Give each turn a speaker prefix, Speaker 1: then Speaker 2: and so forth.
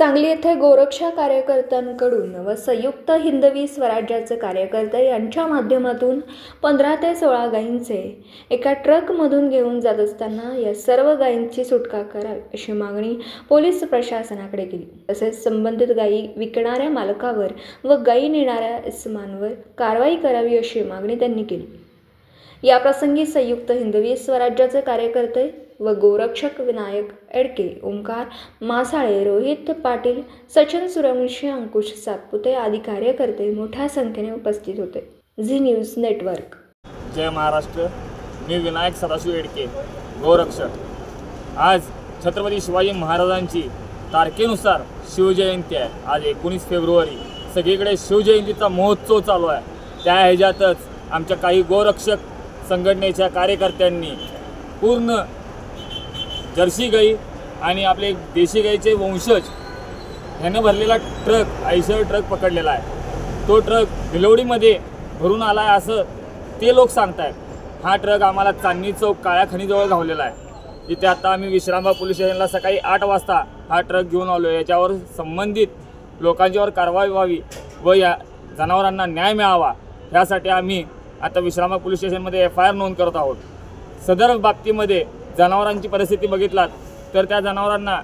Speaker 1: सांगली येथे गोरक्षा कार्यकर्त्यांकडून व संयुक्त हिंदवी स्वराज्याचे कार्यकर्ते यांच्या माध्यमातून 15 ते 16 गायींचे एका ट्रकमधून घेऊन जात असताना या सर्व गायींची सुटका करावी अशी मागणी पोलीस प्रशासनाकडे केली। तसेच संबंधित गायी विकणाऱ्या मालकावर व गायी नेणाऱ्या इसमांवर कारवाई करावी अशी मागणी त्यांनी केली। याप्रसंगी संयुक्त हिंदवी स्वराज्याचे कार्यकर्ते व गोरक्षक विनायक एडके, ओंकार मासाळे, रोहित पाटील, सचिन सूर्यवंशी, अंकुश सातपुते आदी कार्यकर्ते मोठ्या संख्येने उपस्थित होते। Zee news network.
Speaker 2: जय महाराष्ट्र। मी विनायक सदाशिव एडके, गोरक्षक। आज छत्रपती शिवाजी महाराजांची तारखेनुसार शिवजयंती आहे। आज 19 फेब्रुवारी सगळीकडे शिवजयंतीचा महोत्सव चालू आहे। त्या ह्याच्यातच आमच्या काही गोरक्षक संघटनेच्या कार्यकर्त्यांनी पूर्ण जर्सी गाई आणि आपले देशी गाईचे वंशज ह्याने भरलेला ट्रक, आयशर ट्रक पकडलेला आहे। तो ट्रक भिलवडीमध्ये भरून आला आहे असं ते लोक सांगतायत। हा ट्रक आम्हाला चांदणी चौक काळ्या खणीजवळ घावलेला आहे। इथे आता आम्ही विश्रामबाग पोलीस स्टेशनला सकाळी 8 वाजता हा ट्रक घेऊन आलो। याच्यावर संबंधित लोकांच्यावर कारवाई व्हावी व या जनावरांना न्याय मिळावा यासाठी आम्ही आता विश्रामबाग पोलीस स्टेशनमध्ये FIR नोंद करत आहोत। सदर बाबतीमध्ये जनावरांची परिस्थिती बघितलात तर त्या जनावरांना